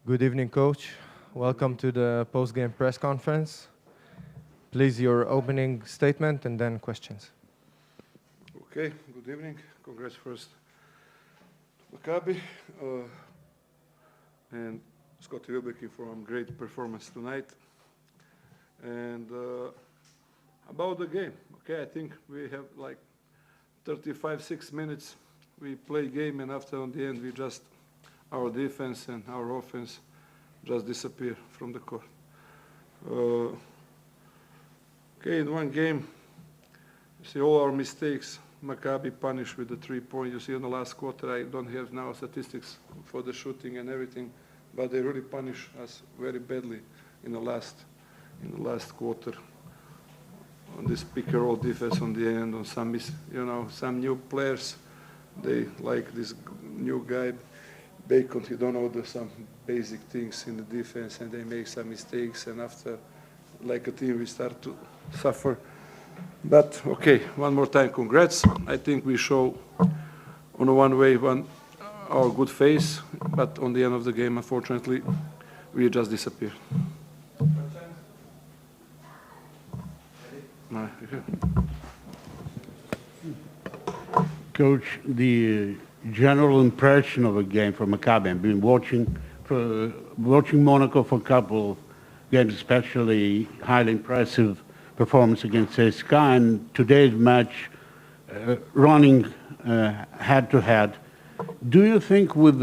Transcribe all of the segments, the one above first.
Good evening, Coach. Welcome to the post-game press conference. Please, your opening statement and then questions. Okay, good evening. Congrats first to Maccabi and Scotty Wilbeck for a great performance tonight. And about the game, okay, I think we have like 35-6 minutes. We play game, and after on the end, we just our defense and our offense just disappear from the court. Okay, in one game, you see all our mistakes. Maccabi punished with the 3-point. You see in the last quarter, I don't have now statistics for the shooting and everything, but they really punish us very badly in the last quarter. On this pick-and-roll defense on the end, on some some new players, they like this new guy, Bacon. He don't know some basic things in the defense, and they make some mistakes. And after, like a team, we start to suffer. But okay, one more time, congrats. I think we show, on one way, our good face, but on the end of the game, unfortunately, we just disappear. Coach, the general impression of a game for Maccabi, I've been watching Monaco for a couple of games, especially highly impressive performance against CSKA, and today's match running head-to-head. Do you think with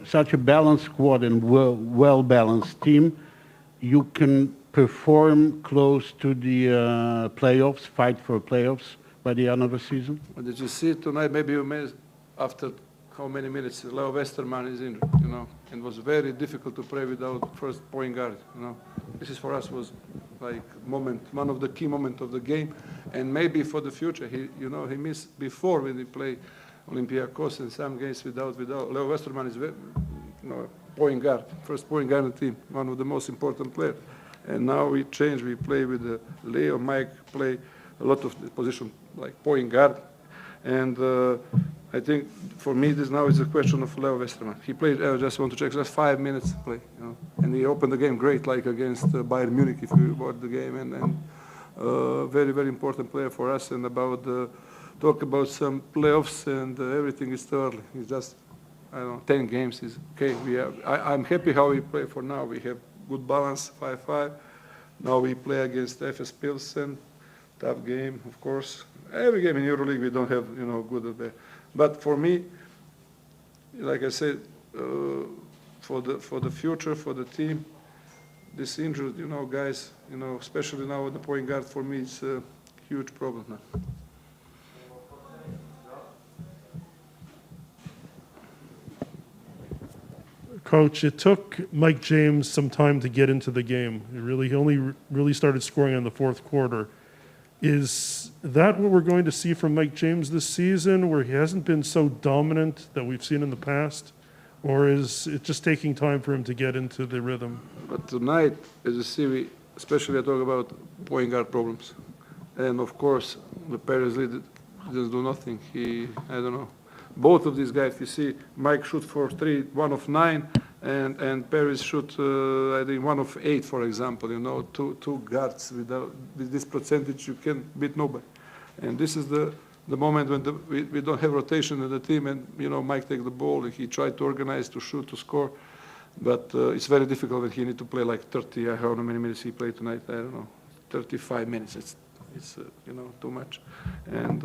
such a balanced squad and well-balanced team, you can perform close to the playoffs, fight for playoffs by the end of the season? Well, did you see tonight? Maybe you missed after how many minutes Leo Westerman is in, and it was very difficult to play without first point guard, This is for us was like one of the key moments of the game, and maybe for the future. He missed before when he played Olympiacos and some games without. Leo Westerman is point guard, first point guard in the team, one of the most important players. And now we change. We play with Leo, Mike play a lot of the position like point guard, and I think for me this now is a question of Leo Westerman. He played. I just want to check. Just 5 minutes play, and he opened the game great, like against Bayern Munich. If you watch the game, and very very important player for us. And talk about some playoffs and everything is too early. It's just 10 games is okay. I'm happy how we play for now. We have good balance, 5-5. Now we play against FS Pilsen, tough game, of course. Every game in Euroleague we don't have, good or bad. But for me, like I said, for the future, for the team, this injured, guys, especially now with the point guard, for me it's a huge problem now. Coach, it took Mike James some time to get into the game. He only really started scoring in the fourth quarter. Is that what we're going to see from Mike James this season, where he hasn't been so dominant that we've seen in the past? Or is it just taking time for him to get into the rhythm? But tonight, as you see, especially I talk about point guard problems. And of course, the Paris lead didn't do nothing. I don't know. Both of these guys, you see, Mike shoot for 3, 1 of 9, and Paris shoot, I think, 1 of 8, for example. Two guards with this percentage, you can beat nobody. And this is the moment when we don't have rotation in the team, and Mike takes the ball, and he tried to organize, to shoot, to score, but it's very difficult when he need to play like 30. I don't know how many minutes he played tonight. I don't know, 35 minutes. It's too much, and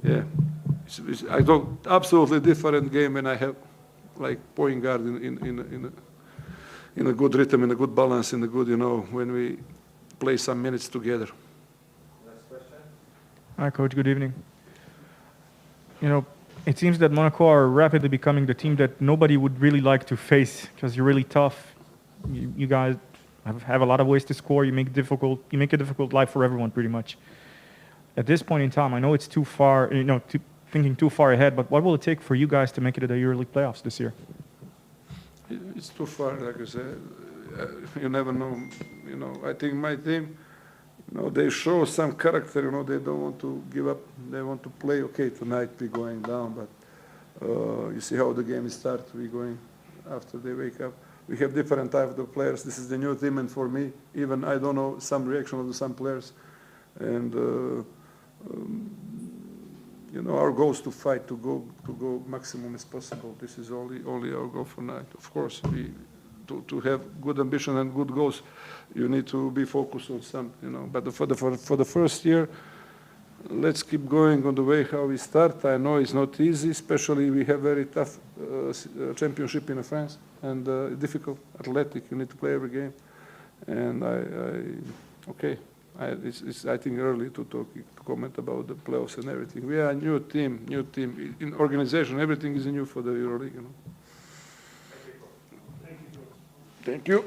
yeah. I don't absolutely different game when I have like point guard in a good rhythm, in a good balance, in a good when we play some minutes together. Last question. Hi, Coach. Good evening. It seems that Monaco are rapidly becoming the team that nobody would really like to face because you're really tough. You guys have a lot of ways to score. You make a difficult life for everyone, pretty much. At this point in time, I know it's too far. Thinking too far ahead, but what will it take for you guys to make it to the EuroLeague playoffs this year? It's too far, like I said. You never know. I think my team, they show some character. They don't want to give up. They want to play. Okay, tonight we're going down, but you see how the game starts. We're going after they wake up. We have different types of players. This is the new team, and for me, even I don't know some reaction of some players. And our goal is to fight, to go maximum as possible. This is only our goal for night. Of course, to have good ambition and good goals, you need to be focused on some, But for the first year, let's keep going on the way how we start. I know it's not easy, especially we have very tough championship in France and difficult, athletic. You need to play every game. And it's I think early to comment about the playoffs and everything. We are a new team in organization. Everything is new for the Euroleague. Thank you.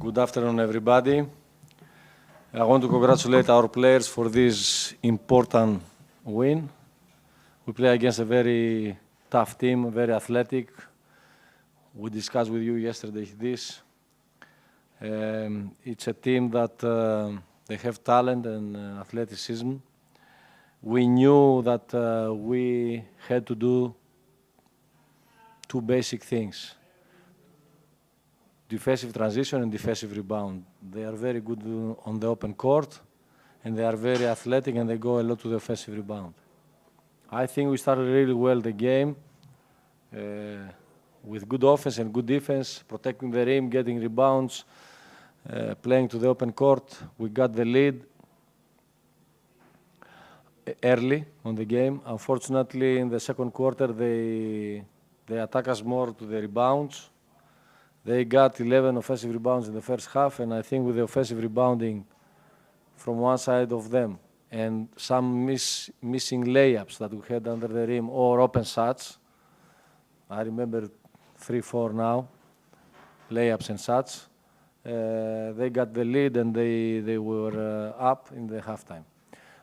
Good afternoon, everybody. I want to congratulate our players for this important win. We play against a very tough team, very athletic. We discussed with you yesterday this. It's a team that they have talent and athleticism. We knew that we had to do two basic things: defensive transition and defensive rebound. They are very good on the open court, and they are very athletic, and they go a lot to the offensive rebound. I think we started really well the game with good offense and good defense, protecting the rim, getting rebounds, playing to the open court. We got the lead early on the game. Unfortunately, in the second quarter, they attack us more to the rebounds. They got 11 offensive rebounds in the first half, and I think with the offensive rebounding from one side of them and some missing layups that we had under the rim or open shots, I remember 3-4 now, layups and shots, they got the lead and they were up in the halftime.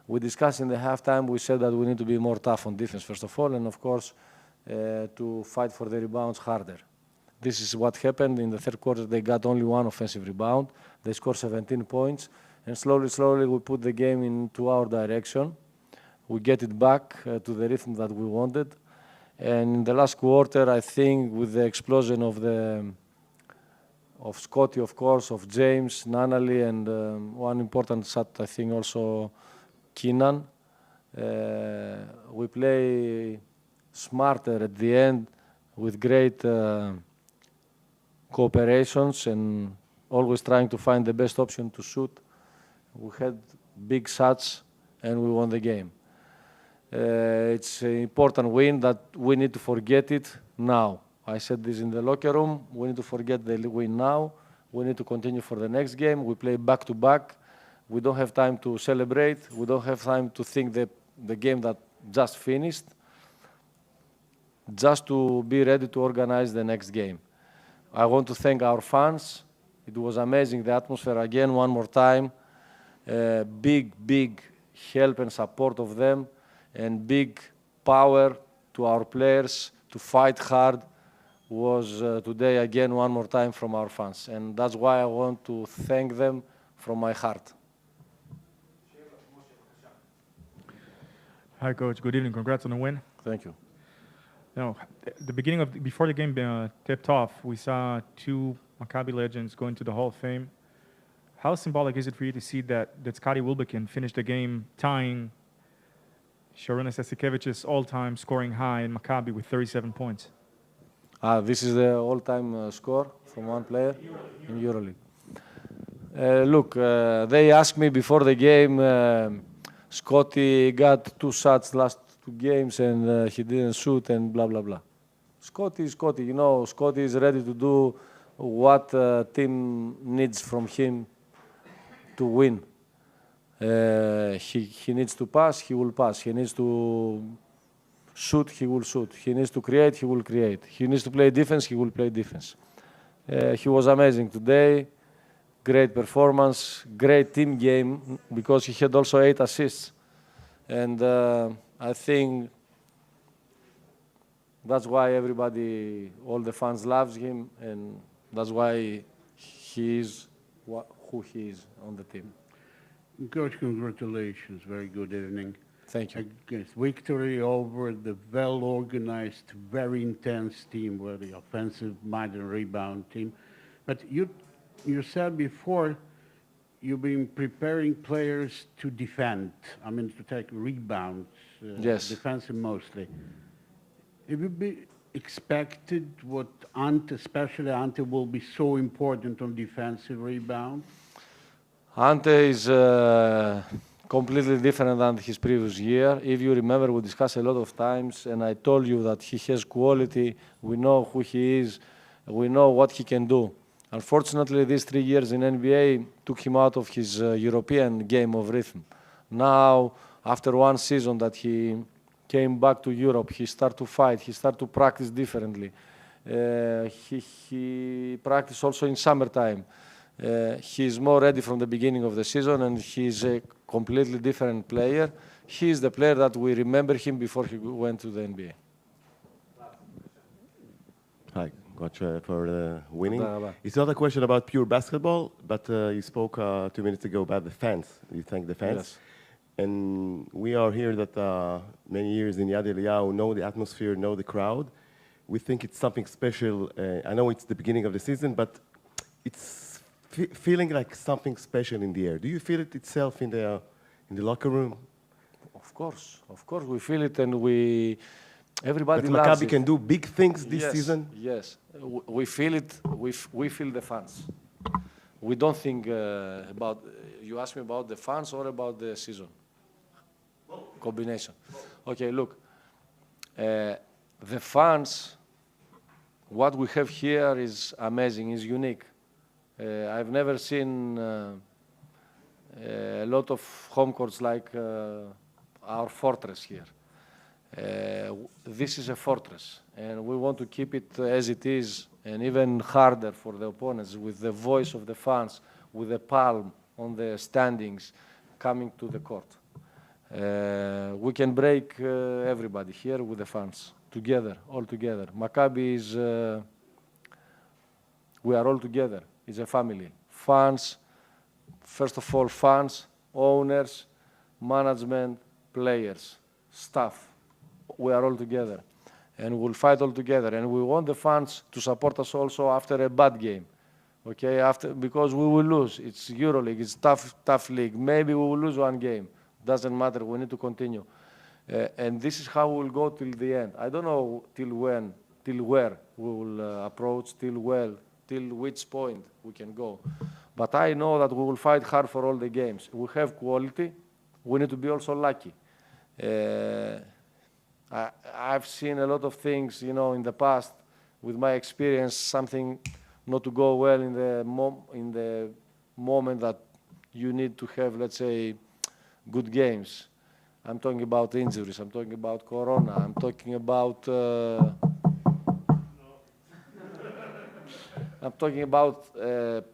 We discussed in the halftime, we said that we need to be more tough on defense, first of all, and of course, to fight for the rebounds harder. This is what happened. In the third quarter, they got only one offensive rebound. They scored 17 points, and slowly we put the game into our direction. We get it back to the rhythm that we wanted. And in the last quarter, I think with the explosion of Scotty, of course, of James, Nanali, and one important shot, I think also Keenan. We play smarter at the end with great cooperations and always trying to find the best option to shoot. We had big shots and we won the game. It's an important win that we need to forget it now. I said this in the locker room. We need to forget the win now. We need to continue for the next game. We play back-to-back. We don't have time to celebrate. We don't have time to think the game that just finished. Just to be ready to organize the next game. I want to thank our fans. It was amazing, the atmosphere again, one more time. Big help and support of them, and big power to our players to fight hard was today again, one more time from our fans. And that's why I want to thank them from my heart. Hi, Coach. Good evening. Congrats on the win. Thank you. Now, before the game tipped off, we saw two Maccabi legends going to the Hall of Fame. How symbolic is it for you to see that Scotty Wilbekin finished the game tying Sharunas Jasikevich's all-time scoring high in Maccabi with 37 points? This is the all-time score from one player in Euroleague. Look, they asked me before the game, Scotty got 2 shots last 2 games and he didn't shoot and blah, blah, blah. Scotty is Scotty, you know, Scotty is ready to do what team needs from him to win. He needs to pass, he will pass. He needs to shoot, he will shoot. He needs to create, he will create. He needs to play defense, he will play defense. He was amazing today. Great performance, great team game, because he had also 8 assists. And I think that's why everybody, all the fans loves him, and that's why he is who he is on the team. Coach, congratulations. Very good evening. Thank you. Against victory over the well-organized, very intense team, where the offensive-minded rebound team. But you said before you've been preparing players to defend, I mean to take rebounds, yes. Defensive mostly. Have you be expected what Ante, especially Ante, will be so important on defensive rebound? Ante is completely different than his previous year. If you remember, we discussed a lot of times, and I told you that he has quality, we know who he is, we know what he can do. Unfortunately, these 3 years in NBA took him out of his European game of rhythm. Now, after one season that he came back to Europe, he started to fight, he started to practice differently. He practiced also in summertime. He's more ready from the beginning of the season, and he's a completely different player. He's the player that we remember him before he went to the NBA. Hi, coach, for winning. תודה רבה. It's not a question about pure basketball, but you spoke 2 minutes ago about the fans. You thank the fans. Yes. And we are here that many years in Yad Eliyahu, know the atmosphere, know the crowd. We think it's something special. I know it's the beginning of the season, but it's feeling like something special in the air. Do you feel it itself in the locker room? Of course, we feel it, and everybody That loves Maccabi it. can do big things this Yes, season? Yes, we feel it. We feel the fans. We don't think about. You ask me about the fans or about the season? Combination. Okay, look. The fans. What we have here is amazing. Is unique. I've never seen a lot of home courts like our fortress here. This is a fortress, and we want to keep it as it is, and even harder for the opponents, with the voice of the fans, with the palm on the standings coming to the court. We can break everybody here with the fans, together, all together. Maccabi is, we are all together. It's a family. Fans, first of all, fans, owners, management, players, staff. We are all together, and we'll fight all together. And we want the fans to support us also after a bad game, okay? Because we will lose. It's Euroleague. It's tough league. Maybe we will lose one game. Doesn't matter. We need to continue, and this is how we'll go till the end. I don't know till when, till where we will approach, till which point we can go. But I know that we will fight hard for all the games. We have quality. We need to be also lucky. I've seen a lot of things, you know, in the past, with my experience, something not to go well in the moment that you need to have, let's say, good games. I'm talking about injuries. I'm talking about Corona. I'm talking about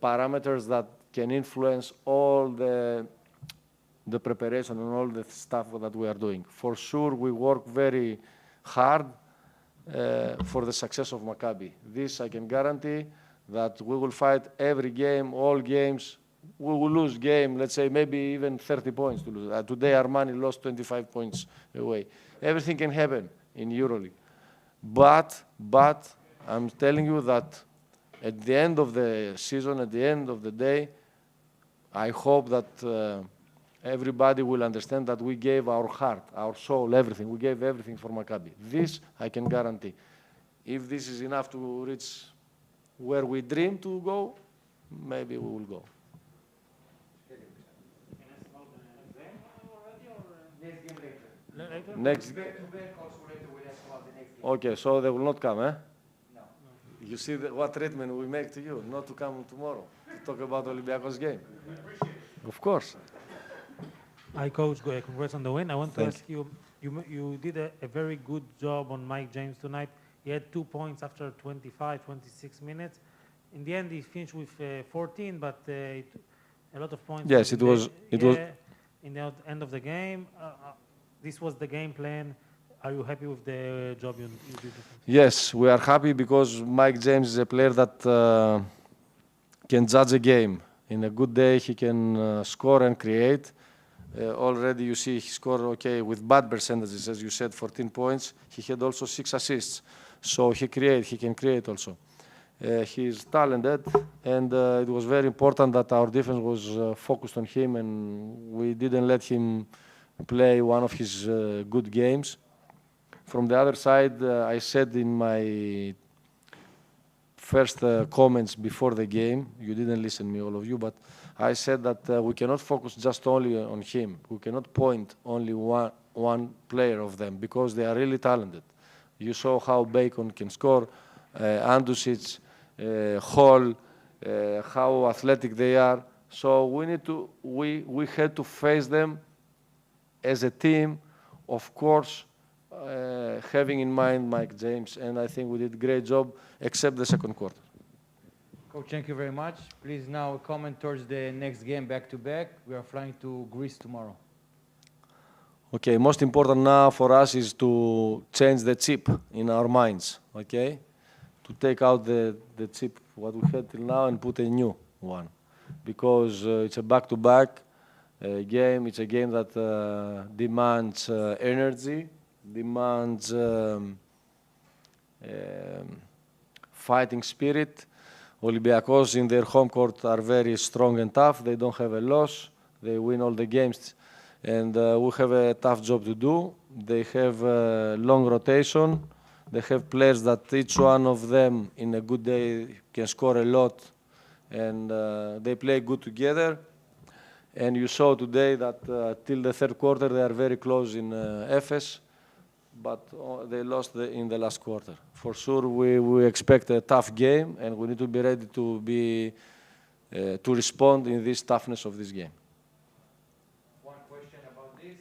parameters that can influence all the preparation and all the stuff that we are doing. For sure, we work very hard for the success of Maccabi. This I can guarantee, that we will fight every game, all games. We will lose game, let's say maybe even 30 points to lose. Today Armani lost 25 points away. Everything can happen in EuroLeague. But I'm telling you that at the end of the season, at the end of the day, I hope that everybody will understand that we gave our heart, our soul, everything. We gave everything for Maccabi. This I can guarantee. If this is enough to reach where we dream to go, maybe we will go. Next game. Okay, so they will not come, eh? No. You see what treatment we make to you, not to come tomorrow to talk about Olympiacos game. We appreciate it. Of course. Hi, Coach. Congrats on the win. I want to ask you, you did a very good job on Mike James tonight. He had 2 points after 25, 26 minutes. In the end, he finished with 14, but a lot of points. Yes, it was. In the end of the game. This was the game plan. Are you happy with the job you did? Yes, we are happy because Mike James is a player that can judge a game. In a good day, he can score and create. Already you see he scored okay with bad percentages, as you said, 14 points. He had also 6 assists. So he can create also. He is talented, and it was very important that our defense was focused on him, and we didn't let him play one of his good games. From the other side, I said in my first comments before the game, you didn't listen to me, all of you, but I said that we cannot focus just only on him. We cannot point only one player of them, because they are really talented. You saw how Bacon can score, Andusic, Hall, how athletic they are. So we had to face them as a team, of course, having in mind Mike James, and I think we did a great job, except the second quarter. Coach, thank you very much. Please now a comment towards the next game back-to-back. We are flying to Greece tomorrow. Okay, most important now for us is to change the chip in our minds, okay? To take out the chip, what we had till now, and put a new one. Because it's a back-to-back game. It's a game that demands energy, demands fighting spirit. Olympiacos in their home court are very strong and tough. They don't have a loss. They win all the games. And we have a tough job to do. They have long rotation. They have players that each one of them in a good day can score a lot. And they play good together. And you saw today that till the third quarter they are very close in Efes, but they lost in the last quarter. For sure, we expect a tough game, and we need to be ready to respond in this toughness of this game. One question about this.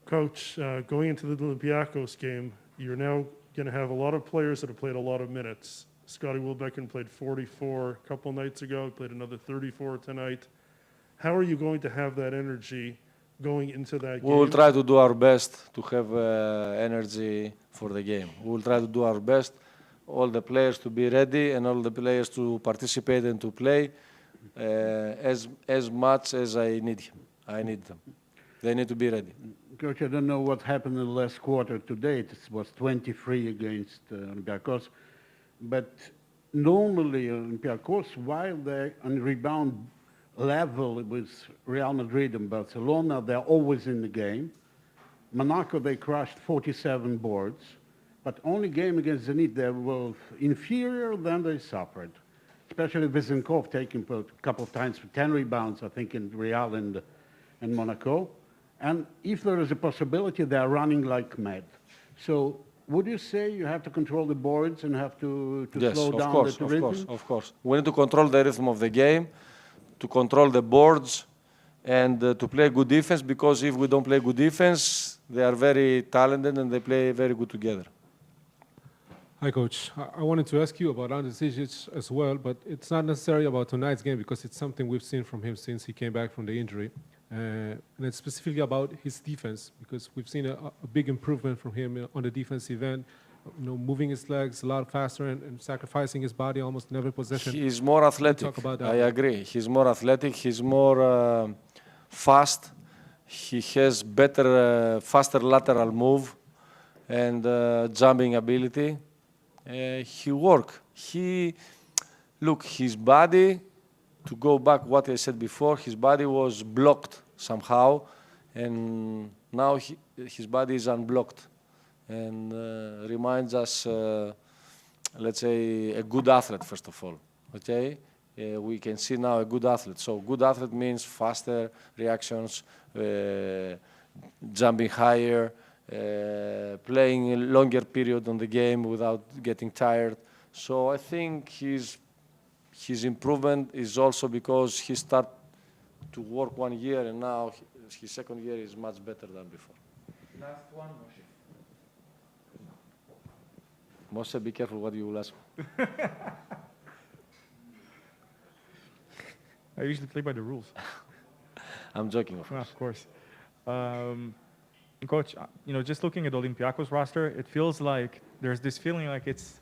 Coach, going into the Olympiacos game, you're now going to have a lot of players that have played a lot of minutes. Scotty Wilbekin played 44 a couple nights ago, played another 34 tonight. How are you going to have that energy going into that game? We will try to do our best to have energy for the game. We will try to do our best, all the players to be ready and all the players to participate and to play as much as I need them. They need to be ready. Coach, I don't know what happened in the last quarter today. It was 23 against Olympiacos. But normally Olympiacos, while they're on rebound level with Real Madrid and Barcelona, they're always in the game. Monaco, they crushed 47 boards. But only game against Zenit, they were inferior, then they suffered. Especially Vizenkov taking a couple of times for 10 rebounds, I think, in Real and Monaco. And if there is a possibility, they're running like mad. So would you say you have to control the boards and have to slow down the rhythm? Yes, of course. We need to control the rhythm of the game, to control the boards, and to play good defense, because if we don't play good defense, they are very talented and they play very good together. Hi, Coach. I wanted to ask you about Ante Zizic as well, but it's not necessarily about tonight's game because it's something we've seen from him since he came back from the injury. And it's specifically about his defense, because we've seen a big improvement from him on the defensive end, moving his legs a lot faster and sacrificing his body almost in every possession. He's more athletic. Talk about that. I agree. He's more athletic. He's more fast. He has better, faster lateral move and jumping ability. He work. Look, his body. To go back what I said before, his body was blocked somehow, and now his body is unblocked, and reminds us, let's say, a good athlete, first of all, okay? We can see now a good athlete. So good athlete means faster reactions, jumping higher, playing a longer period on the game without getting tired. So I think his improvement is also because he started to work 1 year, and now his second year is much better than before. Last one, Moshe. Moshe, be careful what you will ask. I usually play by the rules. I'm joking, of course. Of course. Coach, just looking at the Olympiacos roster, it feels like there's this feeling like it's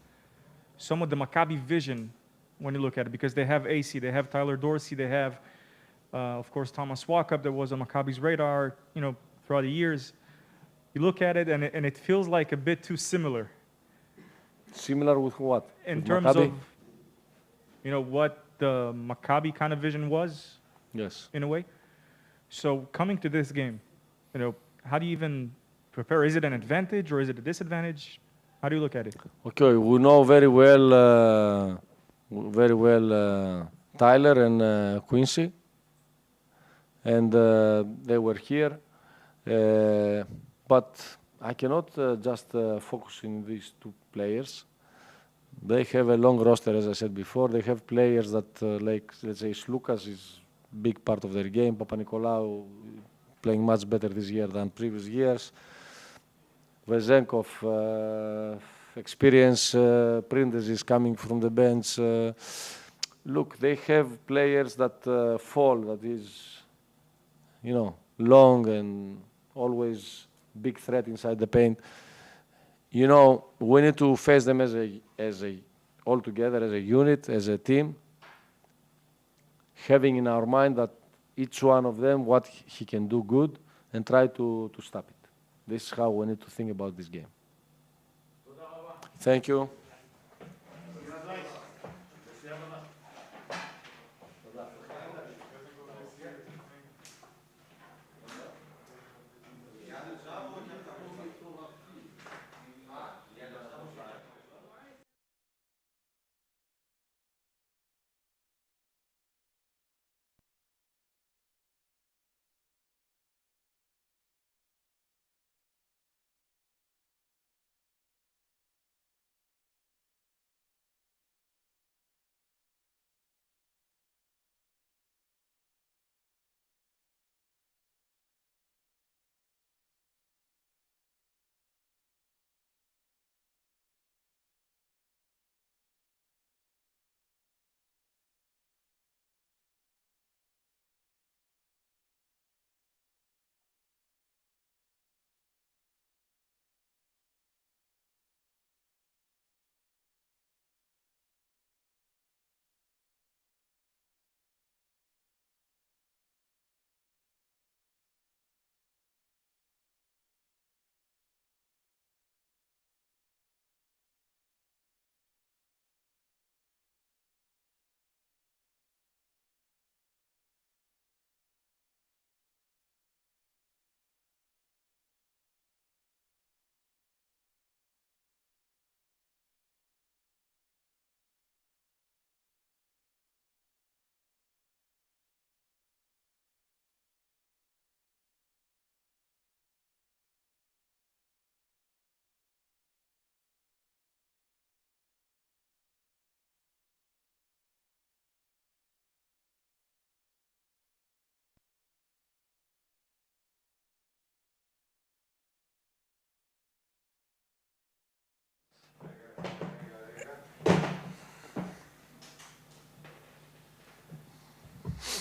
somewhat the Maccabi vision when you look at it, because they have AC, they have Tyler Dorsey, they have, of course, Thomas Walkup that was on Maccabi's radar, throughout the years. You look at it, and it feels like a bit too similar. Similar with what? In with terms Maccabi? of, what the Maccabi kind of vision was. Yes. In a way. So coming to this game, how do you even prepare? Is it an advantage or is it a disadvantage? How do you look at it? Okay, we know very well Tyler and Quincy, and they were here. But I cannot just focus on these two players. They have a long roster, as I said before. They have players that, like, let's say, Slukas is a big part of their game. Papanikolaou playing much better this year than previous years. Vezenkov, experienced printers is coming from the bench. Look, they have players that fall, that is, you know, long and always big threat inside the paint. You know, we need to face them as a all together, as a unit, as a team, having in our mind that each one of them what he can do good and try to stop it. This is how we need to think about this game. Thank you.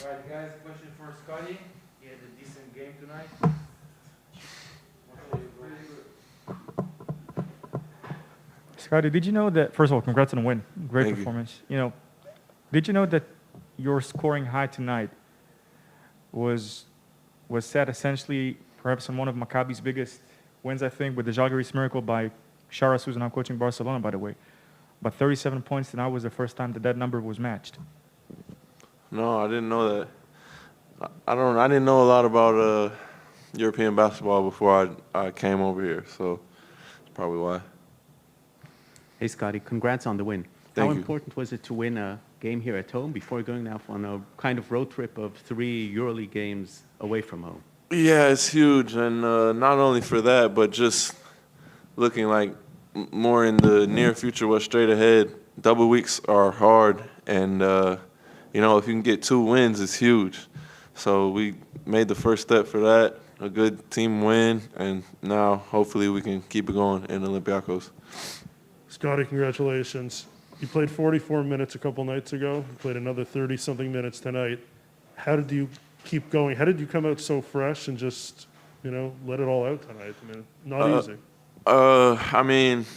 Right, guys, question for Scotty. He had a decent game tonight. Scotty, did you know that, first of all, congrats on the win. Great Thank performance. You know, did you know that your scoring high tonight was set essentially perhaps on one of Maccabi's biggest wins, I think, with the Žalgiris miracle by Sharas, who's now coaching Barcelona, by the way. But 37 points tonight was the first time that number was matched. No, I didn't know that. I didn't know a lot about European basketball before I came over here, so that's probably why. Hey, Scotty, congrats on the win. Thank How you. important was it to win a game here at home before going now on a kind of road trip of 3 EuroLeague games away from home? Yeah, it's huge, and not only for that, but just looking like more in the near future, what's straight ahead. Double weeks are hard, and you know, if you can get 2 wins, it's huge. So we made the first step for that, a good team win, and now hopefully we can keep it going in Olympiacos. Scotty, congratulations. You played 44 minutes a couple nights ago. You played another 30-something minutes tonight. How did you keep going? How did you come out so fresh and just, you know, let it all out tonight? I mean, not easy. I mean,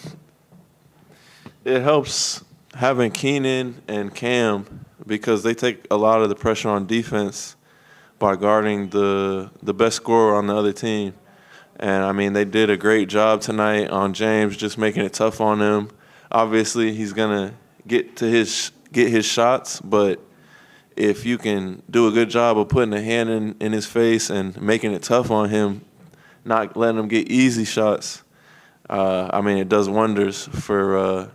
it helps having Keenan and Cam because they take a lot of the pressure on defense by guarding the best scorer on the other team. And, I mean, they did a great job tonight on James, just making it tough on him. Obviously, he's going to get his shots, but if you can do a good job of putting a hand in his face and making it tough on him, not letting him get easy shots, I mean, it does wonders for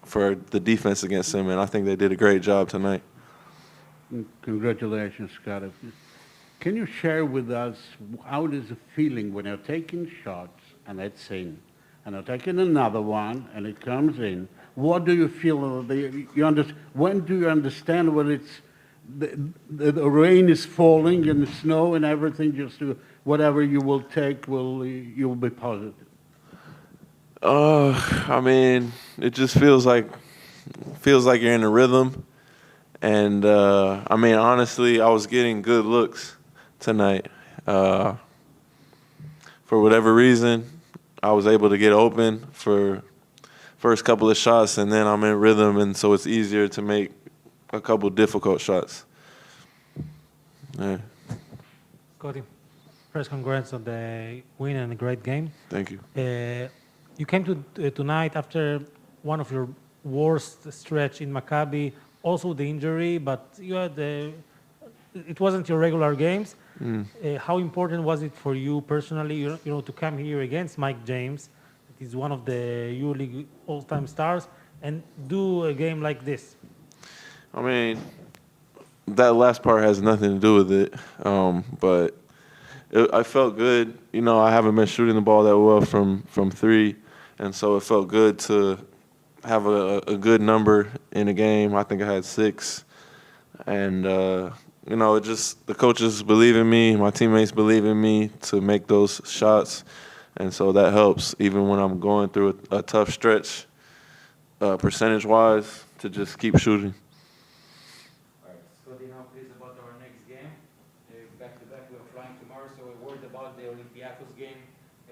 the defense against him, and I think they did a great job tonight. Congratulations, Scott. Can you share with us how it is a feeling when you're taking shots and it's in, and you're taking another one and it comes in? What do you feel? When do you understand when it's the rain is falling and the snow and everything? Just whatever you will take, you'll be positive. I mean, it just feels like you're in a rhythm, and I mean, honestly, I was getting good looks tonight. For whatever reason, I was able to get open for first couple of shots, and then I'm in rhythm, and so it's easier to make a couple difficult shots. Yeah. Scotty, first congrats on the win and a great game. Thank you. You came to tonight after one of your worst stretch in Maccabi, also the injury, but you had it wasn't your regular games. How important was it for you personally, you know, to come here against Mike James, that is one of the EuroLeague all-time stars, and do a game like this? I mean, that last part has nothing to do with it, but I felt good. You know, I haven't been shooting the ball that well from three, and so it felt good to have a good number in a game. I think I had 6, and you know, it just the coaches believe in me, my teammates believe in me to make those shots, and so that helps even when I'm going through a tough stretch, percentage-wise, to just keep shooting. Scotty, now please about our next game. Back-to-back, we're flying tomorrow, so we're worried about the Olympiacos game,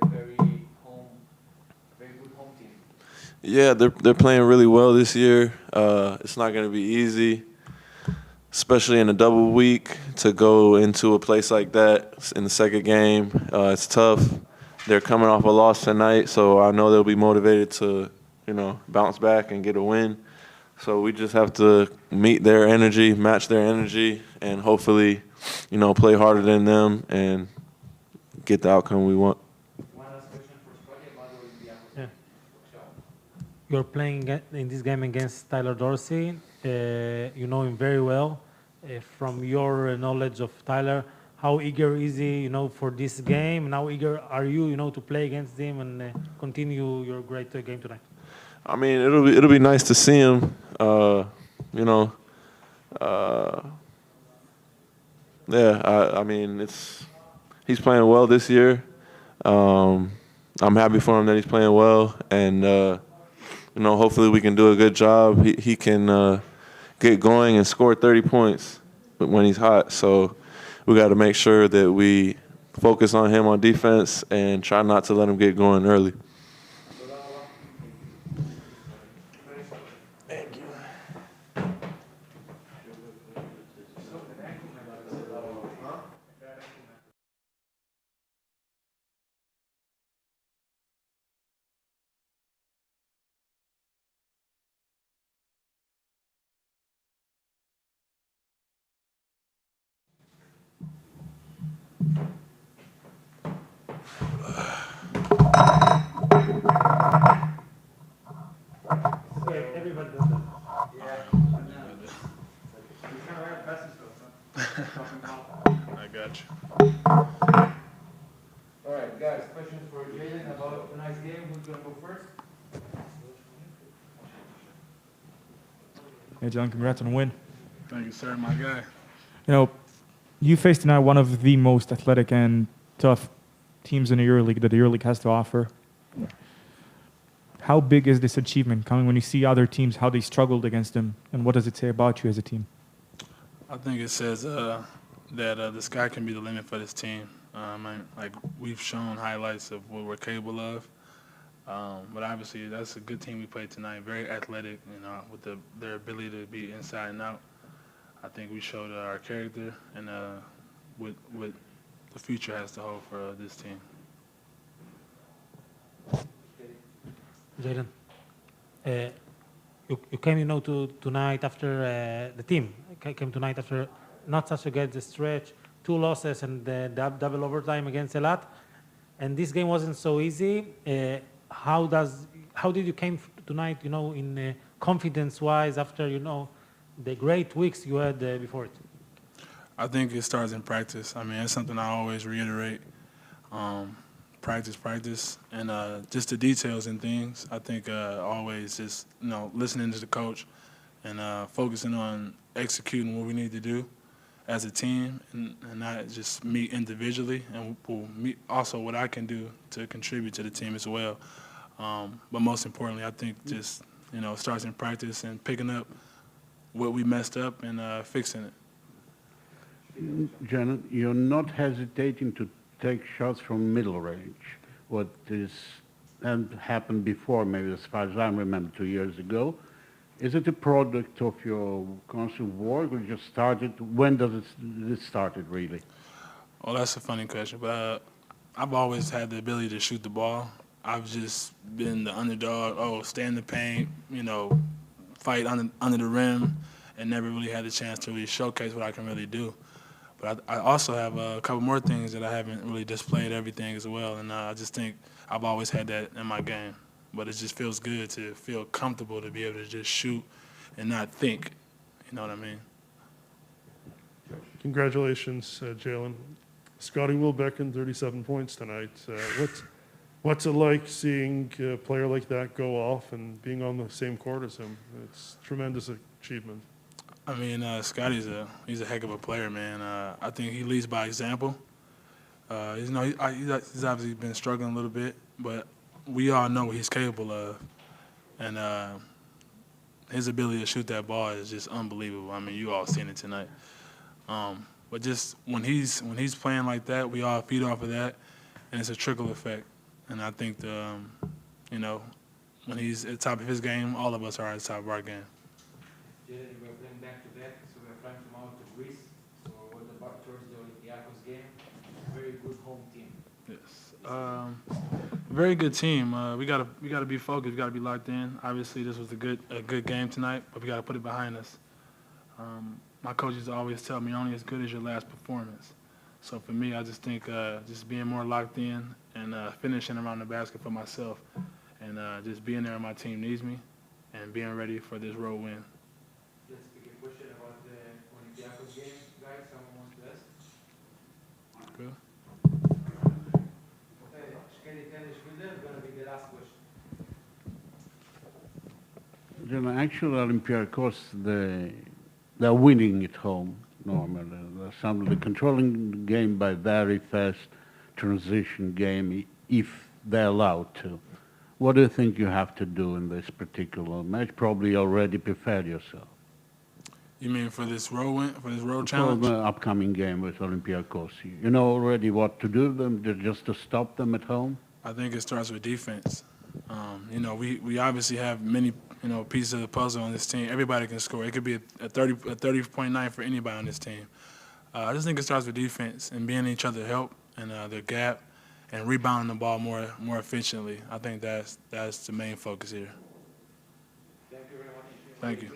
a very good home team. Yeah, they're playing really well this year. It's not going to be easy, especially in a double week, to go into a place like that in the second game. It's tough. They're coming off a loss tonight, so I know they'll be motivated to, you know, bounce back and get a win. So we just have to meet their energy, match their energy, and hopefully, you know, play harder than them and get the outcome we want. One last question for Scotty about Olympiacos. Yeah. You're playing in this game against Tyler Dorsey. You know him very well. From your knowledge of Tyler, how eager is he, you know, for this game? And how eager are you, you know, to play against him and continue your great game tonight? I mean, it'll be nice to see him. You know, yeah. I mean, he's playing well this year. I'm happy for him that he's playing well, and you know, hopefully we can do a good job. He can get going and score 30 points when he's hot. So we got to make sure that we focus on him on defense and try not to let him get going early. Thank you. Everybody does that. I got you. All right, guys, questions for Jaden about tonight's game? Who's going to go first? Hey, John, congrats on the win. Thank you, sir, my guy. You know, you faced tonight one of the most athletic and tough teams in the EuroLeague that the EuroLeague has to offer. How big is this achievement coming when you see other teams, how they struggled against them, and what does it say about you as a team? I think it says that the sky can be the limit for this team. Like we've shown highlights of what we're capable of, but obviously that's a good team we played tonight. Very athletic, you know, with their ability to be inside and out. I think we showed our character and what the future has to hold for this team. Jaden, you came, you know, tonight after the team came tonight after not such a good stretch, 2 losses and double overtime against Elat, and this game wasn't so easy. How did you came tonight, you know, in confidence-wise after, you know, the great weeks you had before it? I think it starts in practice. I mean, it's something I always reiterate. Practice, and just the details and things. I think always just, you know, listening to the coach and focusing on executing what we need to do as a team and not just me individually, and me also what I can do to contribute to the team as well. But most importantly, I think just, it starts in practice and picking up what we messed up and fixing it. Janet, you're not hesitating to take shots from middle range. What hadn't happened before, maybe as far as I remember 2 years ago. Is it a product of your constant work or just started? When does this started really? Well, that's a funny question, but I've always had the ability to shoot the ball. I've just been the underdog, stay in the paint, fight under the rim, and never really had the chance to really showcase what I can really do. But I also have a couple more things that I haven't really displayed everything as well, and I just think I've always had that in my game. But it just feels good to feel comfortable to be able to just shoot and not think. You know what I mean? Congratulations, Jalen. Scotty Wilbekin, 37 points tonight. What's it like seeing a player like that go off and being on the same court as him? It's a tremendous achievement. I mean, Scotty's he's a heck of a player, man. I think he leads by example. He's obviously been struggling a little bit, but we all know what he's capable of, and his ability to shoot that ball is just unbelievable. I mean, you all seen it tonight. But just when he's playing like that, we all feed off of that, and it's a trickle effect. And I think when he's at the top of his game, all of us are at the top of our game. We're playing back to back, so we're flying tomorrow to Greece. So what about towards the Olympiacos game? Very good home team. Yes. Very good team. We gotta be focused. We gotta be locked in. Obviously, this was a good game tonight, but we gotta put it behind us. My coaches always tell me only as good as your last performance. So for me, I just think just being more locked in and finishing around the basket for myself, and just being there when my team needs me, and being ready for this road win. Let's pick a question about the Olympiacos game, guys. Someone wants to ask? Good. Gonna be the last question. Actually, Olympiacos, they're winning at home normally. They're controlling the game by very fast transition game if they're allowed to. What do you think you have to do in this particular match? Probably already prepared yourself. You mean for this road win, for this road challenge? For the upcoming game with Olympiacos. You know already what to do them, just to stop them at home? I think it starts with defense. We obviously have many, pieces of the puzzle on this team. Everybody can score. It could be a 30-point night for anybody on this team. I just think it starts with defense and being each other help and the gap and rebounding the ball more efficiently. I think that's the main focus here. Thank you very much. Thank you.